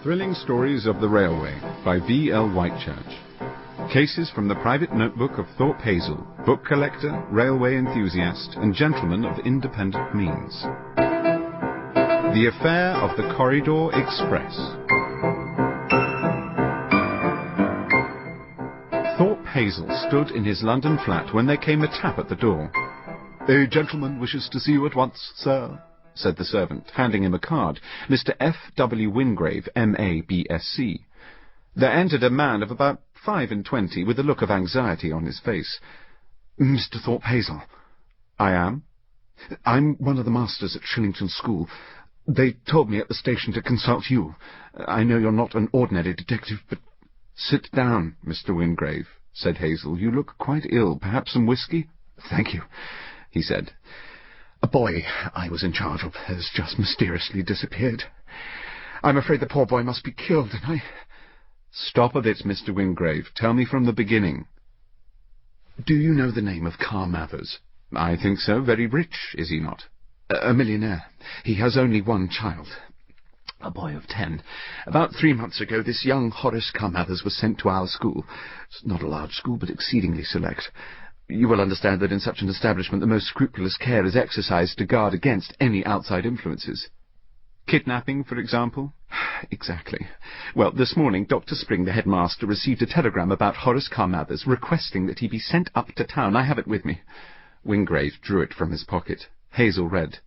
Thrilling Stories of the Railway by V.L. Whitechurch. Cases from the private notebook of Thorpe Hazell, book collector, railway enthusiast, and gentleman of independent means. The Affair of the Corridor Express. Thorpe Hazell stood in his London flat when there came a tap at the door. "A gentleman wishes to see you at once, sir," said the servant, handing him a card. Mr. F. W. Wingrave, M.A., B.Sc. There entered a man of about 25, with a look of anxiety on his face. "Mr. Thorpe Hazell." "I am." "I'm one of the masters at Shillington School. They told me at the station to consult you. I know you're not an ordinary detective, but—" "Sit down, Mr. Wingrave," said Hazell. "You look quite ill. Perhaps some whisky?" "Thank you," he said. "A boy I was in charge of has just mysteriously disappeared. I'm afraid the poor boy must be killed, and I—" "Stop a bit, Mr. Wingrave. Tell me from the beginning." "Do you know the name of Cumberbatch?" "I think so. Very rich, is he not?" A millionaire. He has only one child, a boy of 10. About 3 months ago, this young Horace Cumberbatch was sent to our school. It's not a large school, but exceedingly select. You will understand that in such an establishment the most scrupulous care is exercised to guard against any outside influences." "Kidnapping, for example?" "Exactly. Well, this morning Dr. Spring, the headmaster, received a telegram about Horace Cumberbatch requesting that he be sent up to town. I have it with me." Wingrave drew it from his pocket. Hazell read,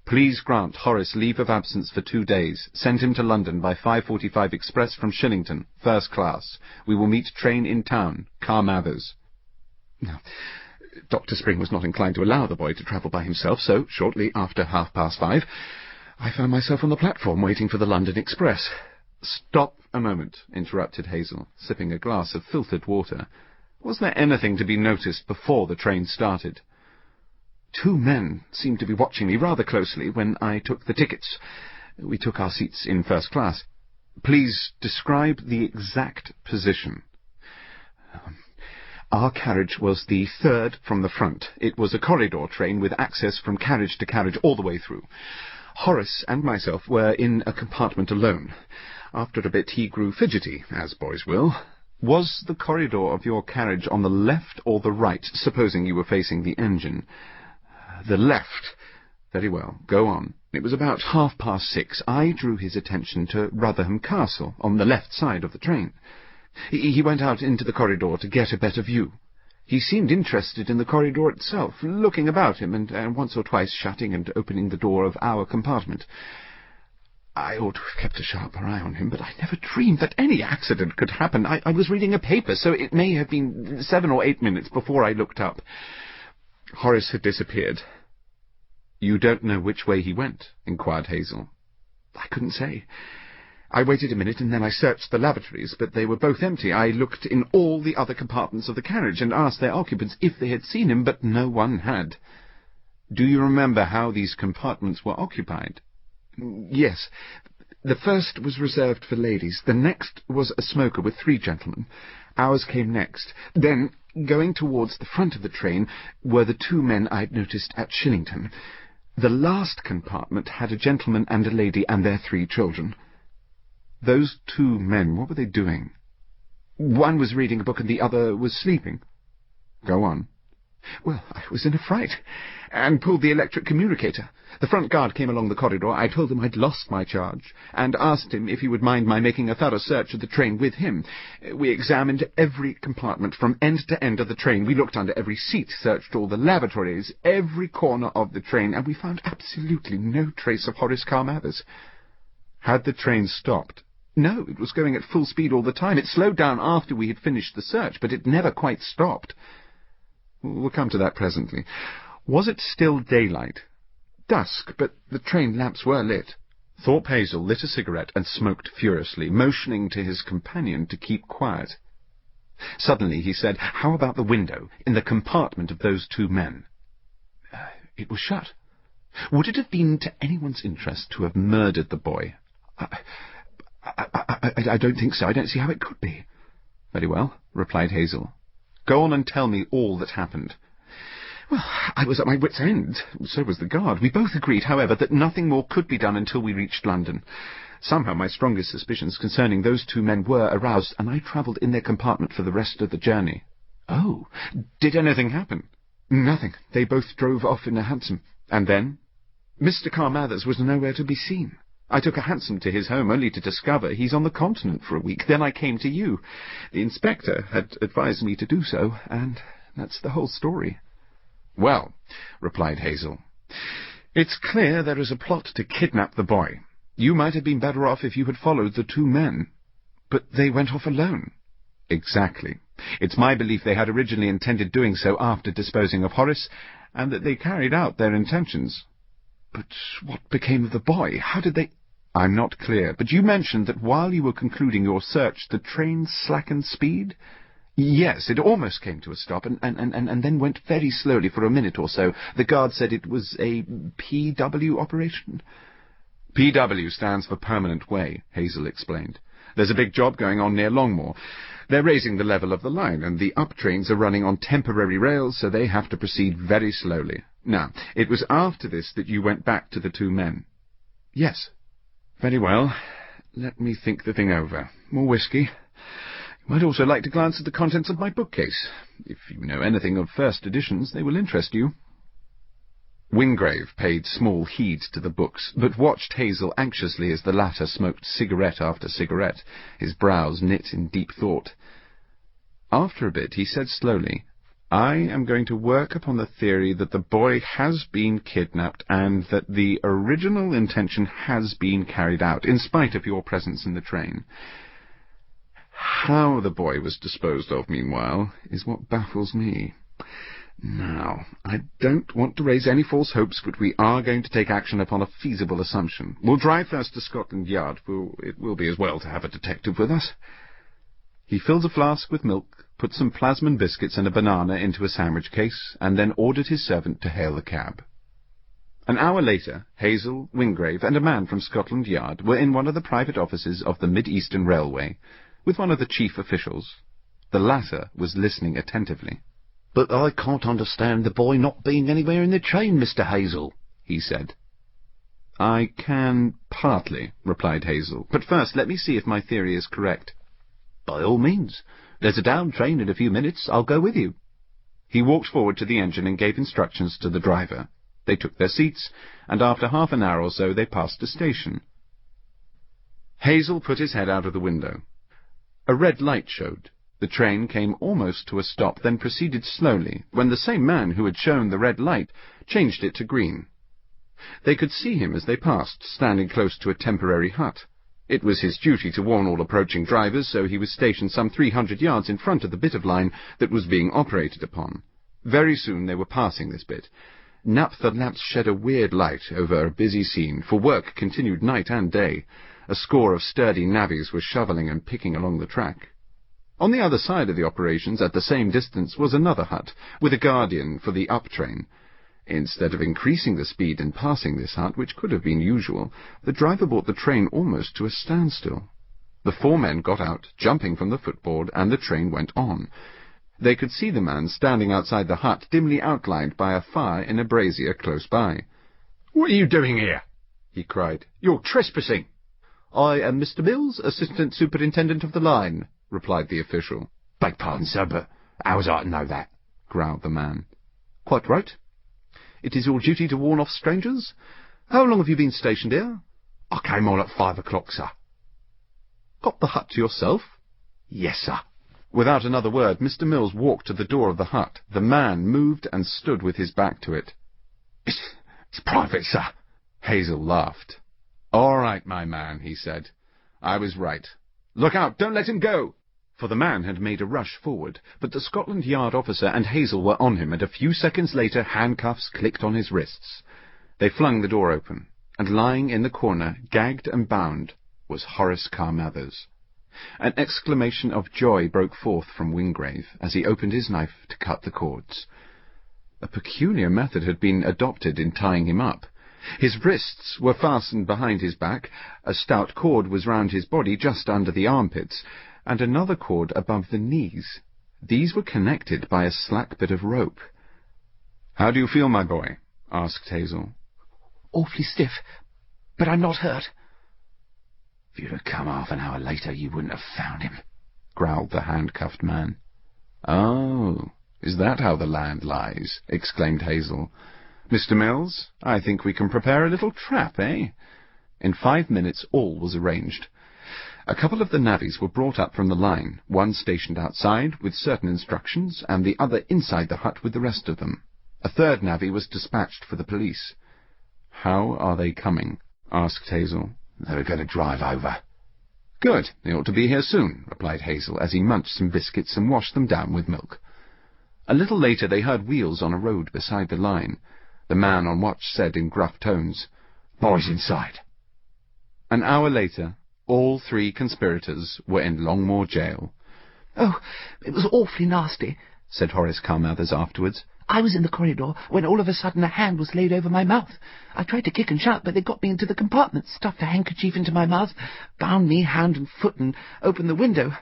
"Please grant Horace leave of absence for 2 days. Send him to London by 5:45 express from Shillington, first class. We will meet train in town. Cumberbatch." Now, Dr. Spring was not inclined to allow the boy to travel by himself, so, shortly after 5:30, I found myself on the platform waiting for the London express. "Stop a moment," interrupted Hazell, sipping a glass of filtered water. "Was there anything to be noticed before the train started?" "2 men seemed to be watching me rather closely when I took the tickets. We took our seats in first class." "Please describe the exact position." "Our carriage was the third from the front. It was a corridor train with access from carriage to carriage all the way through. Horace and myself were in a compartment alone. After a bit he grew fidgety, as boys will." "Was the corridor of your carriage on the left or the right, supposing you were facing the engine?" "The left." "Very well. Go on." "It was about 6:30. I drew his attention to Rotherham Castle, on the left side of the train. He went out into the corridor to get a better view. He seemed interested in the corridor itself, looking about him, and once or twice shutting and opening the door of our compartment. I ought to have kept a sharper eye on him, but I never dreamed that any accident could happen. I was reading a paper, so it may have been 7 or 8 minutes before I looked up. Horace had disappeared." "You don't know which way he went?" inquired Hazell. "I couldn't say. I waited a minute, and then I searched the lavatories, but they were both empty. I looked in all the other compartments of the carriage, and asked their occupants if they had seen him, but no one had." "Do you remember how these compartments were occupied?" "Yes. The first was reserved for ladies. The next was a smoker with 3 gentlemen. Ours came next. Then, going towards the front of the train, were the 2 men I'd noticed at Shillington. The last compartment had a gentleman and a lady and their 3 children." "Those 2 men, what were they doing?" "One was reading a book and the other was sleeping." "Go on." "Well, I was in a fright, and pulled the electric communicator. The front guard came along the corridor. I told him I'd lost my charge, and asked him if he would mind my making a thorough search of the train with him. We examined every compartment from end to end of the train. We looked under every seat, searched all the lavatories, every corner of the train, and we found absolutely no trace of Horace Cumberbatch." "Had the train stopped?" "No, it was going at full speed all the time. It slowed down after we had finished the search, but it never quite stopped." "We'll come to that presently. Was it still daylight?" "Dusk, but the train lamps were lit." Thorpe Hazell lit a cigarette and smoked furiously, motioning to his companion to keep quiet. Suddenly he said, "How about the window, in the compartment of those 2 men?" "It was shut." "Would it have been to anyone's interest to have murdered the boy?" I don't think so. I don't see how it could be." "Very well," replied Hazell. "Go on and tell me all that happened." "Well, I was at my wit's end. So was the guard. We both agreed, however, that nothing more could be done until we reached London. Somehow my strongest suspicions concerning those two men were aroused, and I travelled in their compartment for the rest of the journey. Oh, did anything happen? Nothing. They both drove off in a hansom. And then? Mr. Carmathers was nowhere to be seen. I took a hansom to his home only to discover he's on the continent for a week. Then I came to you. The inspector had advised me to do so, and that's the whole story. Well, replied Hazell, it's clear there is a plot to kidnap the boy. You might have been better off if you had followed the two men. But they went off alone. Exactly. It's my belief they had originally intended doing so after disposing of Horace, and that they carried out their intentions. But what became of the boy? How did they— I'm not clear, but you mentioned that while you were concluding your search, the train slackened speed? Yes, it almost came to a stop, and then went very slowly for a minute or so. The guard said it was a PW operation. PW stands for Permanent Way, Hazell explained. There's a big job going on near Longmoor. They're raising the level of the line, and the up trains are running on temporary rails, so they have to proceed very slowly. Now, it was after this that you went back to the two men. Yes. Very well. Let me think the thing over. More whiskey. You might also like to glance at the contents of my bookcase. If you know anything of first editions, they will interest you. Wingrave paid small heed to the books, but watched Hazell anxiously as the latter smoked cigarette after cigarette, his brows knit in deep thought. After a bit he said slowly, I am going to work upon the theory that the boy has been kidnapped, and that the original intention has been carried out, in spite of your presence in the train. How the boy was disposed of, meanwhile, is what baffles me. Now, I don't want to raise any false hopes, but we are going to take action upon a feasible assumption. We'll drive first to Scotland Yard, for it will be as well to have a detective with us. He filled a flask with milk, put some plasmon biscuits and a banana into a sandwich case, and then ordered his servant to hail a cab. An hour later, Hazell, Wingrave, and a man from Scotland Yard were in one of the private offices of the Mid-Eastern Railway, with one of the chief officials. The latter was listening attentively. But I can't understand the boy not being anywhere in the train, Mr. Hazell, he said. I can partly, replied Hazell. But first, let me see if my theory is correct. By all means. There's a down train in a few minutes. I'll go with you. He walked forward to the engine and gave instructions to the driver. They took their seats, and after half an hour or so they passed a station. Hazell put his head out of the window. A red light showed. The train came almost to a stop, then proceeded slowly, when the same man who had shown the red light changed it to green. They could see him as they passed, standing close to a temporary hut. It was his duty to warn all approaching drivers, so he was stationed some 300 yards in front of the bit of line that was being operated upon. Very soon they were passing this bit. Naphtha lamps shed a weird light over a busy scene, for work continued night and day. A score of sturdy navvies were shovelling and picking along the track. On the other side of the operations, at the same distance, was another hut, with a guardian for the up train. Instead of increasing the speed in passing this hut, which could have been usual, the driver brought the train almost to a standstill. The four men got out, jumping from the footboard, and the train went on. They could see the man standing outside the hut, dimly outlined by a fire in a brazier close by. "What are you doing here?" he cried. "You're trespassing." "I am Mr. Mills, Assistant Superintendent of the line," replied the official. "Beg pardon, sir, but how was I to know that?" growled the man. "Quite right. It is your duty to warn off strangers. How long have you been stationed here?" "I came on at 5 o'clock, sir." "Got the hut to yourself?" "Yes, sir." Without another word, Mr. Mills walked to the door of the hut. The man moved and stood with his back to it. It's private, sir." Hazell laughed. "All right, my man," he said. "I was right. Look out, don't let him go!" For the man had made a rush forward, but the Scotland Yard officer and Hazell were on him, and a few seconds later handcuffs clicked on his wrists. They flung the door open, and lying in the corner, gagged and bound, was Horace Carmathers. An exclamation of joy broke forth from Wingrave as he opened his knife to cut the cords. A peculiar method had been adopted in tying him up. His wrists were fastened behind his back, a stout cord was round his body just under the armpits, and another cord above the knees. These were connected by a slack bit of rope. "How do you feel, my boy?" asked Hazell. "Awfully stiff, but I'm not hurt." If you'd have come half an hour later, you wouldn't have found him, growled the handcuffed man. Oh, is that how the land lies? Exclaimed Hazell. Mr. Mills, I think we can prepare a little trap, eh? In 5 minutes all was arranged. A couple of the navvies were brought up from the line, one stationed outside with certain instructions, and the other inside the hut with the rest of them. A third navvy was dispatched for the police. How are they coming? Asked Hazell. They were going to drive over. Good, they ought to be here soon, replied Hazell, as he munched some biscuits and washed them down with milk. A little later they heard wheels on a road beside the line. The man on watch said in gruff tones, "Boys inside." An hour later, all 3 conspirators were in Longmoor jail. "Oh, it was awfully nasty," said Horace Carmathers afterwards. "I was in the corridor when all of a sudden a hand was laid over my mouth. I tried to kick and shout, but they got me into the compartment, stuffed a handkerchief into my mouth, bound me hand and foot, and opened the window.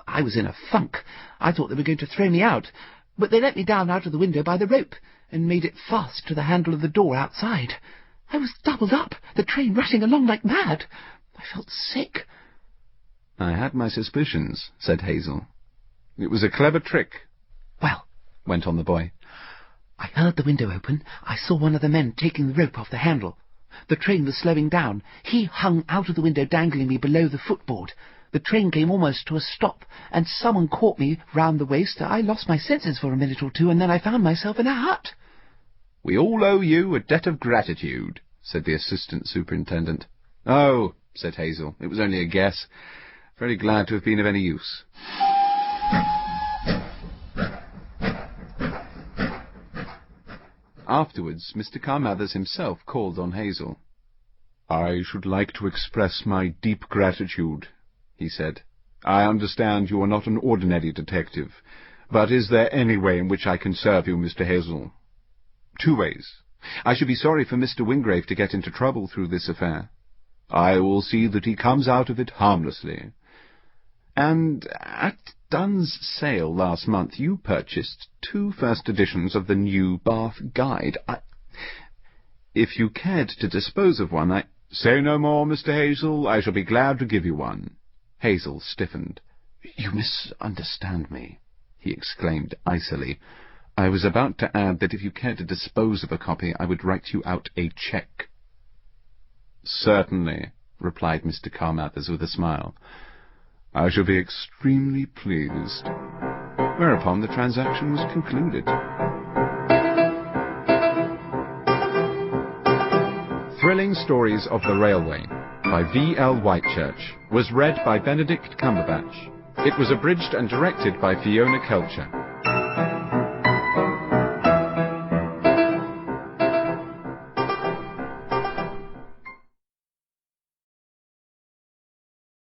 I was in a funk. I thought they were going to throw me out, but they let me down out of the window by the rope and made it fast to the handle of the door outside. I was doubled up, the train rushing along like mad. I felt sick." "I had my suspicions," said Hazell. "It was a clever trick." "Well," went on the boy, "I heard the window open. I saw one of the men taking the rope off the handle. The train was slowing down. He hung out of the window, dangling me below the footboard. The train came almost to a stop, and someone caught me round the waist. I lost my senses for a minute or two, and then I found myself in a hut." "We all owe you a debt of gratitude," said the assistant superintendent. "Oh," said Hazell, "it was only a guess. Very glad to have been of any use." Afterwards, Mr. Carmathers himself called on Hazell. "I should like to express my deep gratitude," he said. "I understand you are not an ordinary detective, but is there any way in which I can serve you, Mr. Hazell?" "2 ways. I should be sorry for Mr. Wingrave to get into trouble through this affair." "I will see that he comes out of it harmlessly." "And at Dunn's sale last month you purchased 2 first editions of the new Bath Guide. If you cared to dispose of one, "Say no more, Mr. Hazell. I shall be glad to give you one." Hazell stiffened. "You misunderstand me," he exclaimed icily. "I was about to add that if you cared to dispose of a copy, I would write you out a cheque." "Certainly," replied Mr. Carmathers with a smile. "I shall be extremely pleased." Whereupon the transaction was concluded. Thrilling Stories of the Railway by V.L. Whitechurch was read by Benedict Cumberbatch. It was abridged and directed by Fiona Kelcher.